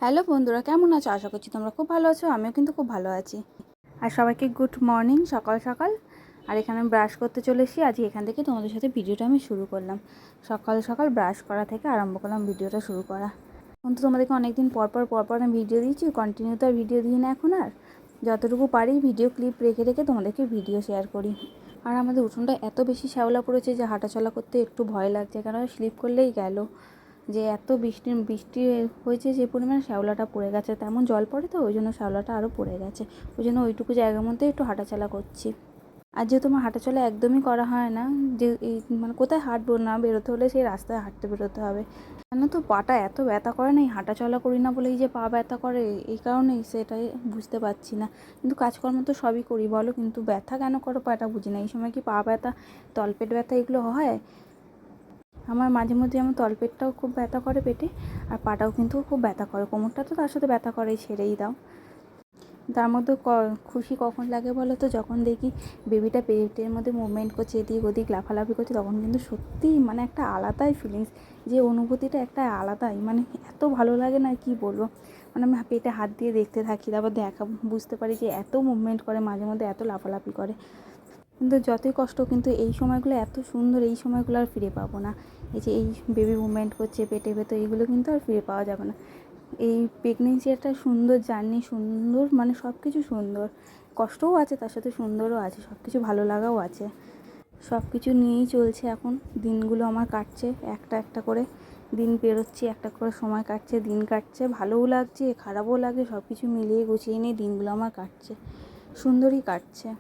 Hello বন্ধুরা, কেমন আছো? আশা করছি তোমরা খুব ভালো আছো। আমিও কিন্তু খুব ভালো আছি। আর সবাইকে গুড মর্নিং, সকাল সকাল। আর এখানে আমি ব্রাশ করতে চলে এসেছি। আজকে এখান থেকে তোমাদের সাথে ভিডিওটা আমি শুরু করলাম। সকাল সকাল ব্রাশ করা থেকে আরম্ভ করলাম ভিডিওটা শুরু করা। কিন্তু তোমাদেরকে অনেকদিন পর আমি ভিডিও দিয়েছি, কন্টিনিউ তো আর ভিডিও দিই না এখন। আর যতটুকু পারি ভিডিও ক্লিপ রেখে রেখে তোমাদেরকে ভিডিও শেয়ার করি। আর আমাদের উঠোনটা এত বেশি শ্যাওলা পড়েছে যে হাঁটাচলা করতে একটু ভয় লাগছে, কারণ স্লিপ করলেই গেল। যে এত বৃষ্টি হয়েছে, যে পরিমাণে শ্যাওলাটা পড়ে গেছে, তেমন জল পড়ে তো ওই জন্য শ্যাওলাটা আরও পড়ে গেছে। ওই জন্য ওইটুকু জায়গার মধ্যে একটু হাঁটাচলা করছি। আর যেহেতু আমার হাঁটাচলা একদমই করা হয় না, যে এই মানে কোথায় হাঁটবো, না বেরোতে হলে সেই রাস্তায় হাঁটতে বেরোতে হবে। কেন তো পাটা এত ব্যথা করে না, এই হাঁটাচলা করি না বলেই যে পা ব্যথা করে, এই কারণেই সেটাই বুঝতে পারছি না। কিন্তু কাজকর্ম তো সবই করি বলো, কিন্তু ব্যথা কেন করো পাটা বুঝি না। এই সময় কি পা ব্যথা, তলপেট ব্যথা এগুলো হয়? আমার মাঝে মধ্যে যেমন তলপেটটাও খুব ব্যথা করে পেটে, আর পাটাও কিন্তু খুব ব্যথা করে। কোমরটা তো তার সাথে ব্যথা করেই, ছেড়েই দাও। তার মধ্যে খুশি কখন লাগে বলো তো, যখন দেখি বেবিটা পেটের মধ্যে মুভমেন্ট করছে, এদিক ওদিক লাফালাফি করছে, তখন কিন্তু সত্যিই মানে একটা আলাদাই ফিলিংস, যে অনুভূতিটা একটা আলাদাই, মানে এত ভালো লাগে না, কি বলবো। মানে আমি পেটে হাত দিয়ে দেখতে থাকি, তারপর বুঝতে পারি যে এত মুভমেন্ট করে, মাঝে মধ্যে এত লাফালাফি করে। কিন্তু যতই কষ্ট, কিন্তু এই সময়গুলো এত সুন্দর, এই সময়গুলো আর ফিরে পাবো না। এই যে এই বেবি মুভমেন্ট করছে পেটে ভেতর, এইগুলো কিন্তু আর ফিরে পাওয়া যাবে না। এই প্রেগনেন্সি একটা সুন্দর জার্নি, সুন্দর মানে সব কিছু সুন্দর, কষ্টও আছে তার সাথে সুন্দরও আছে, সব কিছু ভালো লাগাও আছে। সব কিছু নিয়েই চলছে এখন। দিনগুলো আমার কাটছে একটা একটা করে, দিন পেরোচ্ছি, একটা করে সময় কাটছে, দিন কাটছে, ভালোও লাগছে খারাপও লাগে, সব কিছু মিলিয়ে গুছিয়ে নিয়ে দিনগুলো আমার কাটছে, সুন্দরই কাটছে।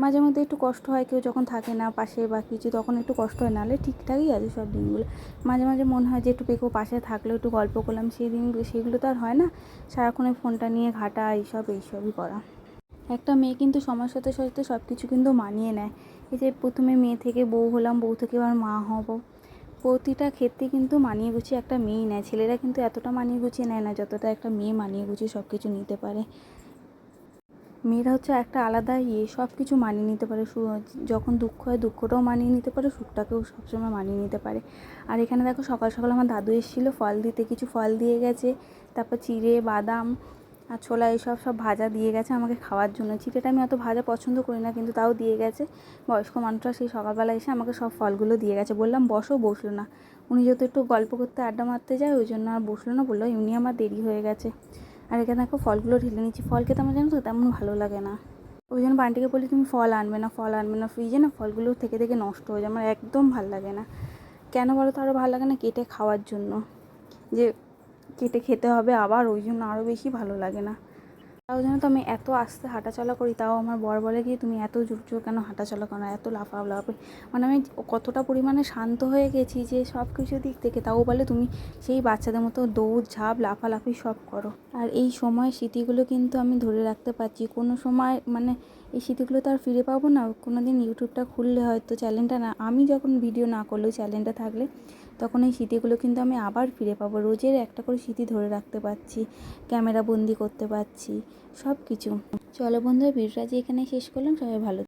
মাঝে মধ্যে একটু কষ্ট হয়, কেউ যখন থাকে না পাশে বা কিছু, তখন একটু কষ্ট হয়, নাহলে ঠিকঠাকই আছে সব দিনগুলো। মাঝে মাঝে মনে হয় যে একটু কেউ পাশে থাকলেও একটু গল্প করলাম, সেই দিনগুলো সেগুলো তো আর হয় না। সারাক্ষণে ফোনটা নিয়ে ঘাটা, এইসবই করা। একটা মেয়ে কিন্তু সময়ের সাথে সাথে সব কিছু কিন্তু মানিয়ে নেয়। এই যে প্রথমে মেয়ে থেকে বউ হলাম, বউ থেকে আবার মা হব, প্রতিটা ক্ষেত্রে কিন্তু মানিয়ে গুছিয়ে একটা মেয়েই নেয়। ছেলেরা কিন্তু এতটা মানিয়ে গুছিয়ে নেয় না, যতটা একটা মেয়ে মানিয়ে গুছিয়ে সব কিছু নিতে পারে। মেয়েরা হচ্ছে একটা আলাদা সব কিছু মানিয়ে নিতে পারে। যখন দুঃখ হয় দুঃখটাও মানিয়ে নিতে পারে, সুখটাকেও সবসময় মানিয়ে নিতে পারে। আর এখানে দেখো, সকাল সকাল আমার দাদু এসেছিলো ফল দিতে, কিছু ফল দিয়ে গেছে, তারপর চিড়ে, বাদাম আর ছোলা এইসব সব ভাজা দিয়ে গেছে আমাকে খাওয়ার জন্য। চিড়েটা আমি অত ভাজা পছন্দ করি না, কিন্তু তাও দিয়ে গেছে। বয়স্ক মানুষরা সেই সকালবেলা এসে আমাকে সব ফলগুলো দিয়ে গেছে। বললাম বসো, বসলো না। উনি যেহেতু একটু গল্প করতে, আড্ডা মারতে যায়, ওই জন্য আর বসলো না, বললো এমনি আমার দেরি হয়ে গেছে। আর এখানে দেখো ফলগুলো ঢেলে নিচ্ছি। ফল খেতে আমার জানো তো তেমন ভালো লাগে না, ওই জন্য বান্টিকে বলি তুমি ফল আনবে না, ফল আনবে না, ফ্রিজে না ফলগুলো থেকে থেকে নষ্ট হয়ে যায়, আমার একদম ভালো লাগে না। কেন বলো তো আরও ভালো লাগে না? কেটে খাওয়ার জন্য, যে কেটে খেতে হবে আবার, ওই জন্য আরও বেশি ভালো লাগে না। তাও জানো তো, আমি এত আস্তে হাঁটাচলা করি, তাও আমার বর বলে কি তুমি এত জোর জোর কেন হাঁটাচলা করো, এত লাফালাফি। মানে আমি কতটা পরিমাণে শান্ত হয়ে গেছি যে সব কিছু দিক থেকে, তাও বলে তুমি সেই বাচ্চাদের মতো দৌড় ঝাঁপ লাফালাফি সব করো। আর এই সময় স্মৃতিগুলো কিন্তু আমি ধরে রাখতে পারছি। কোনো সময় মানে এই স্মৃতিগুলো তো আর ফিরে পাবো না। কোনো দিন ইউটিউবটা খুললে হয়তো চ্যানেলটা না, আমি যখন ভিডিও না করলেও চ্যানেলটা থাকলে, তখন এই স্মৃতিগুলো কিন্তু আমি আবার ফিরে পাবো। রোজের একটা করে স্মৃতি ধরে রাখতে পারছি, ক্যামেরা বন্দি করতে পারছি, সব কিছু। চলো বন্ধুরা, ভিডিওটা আজ এখানেই শেষ করলাম। সবাই ভালো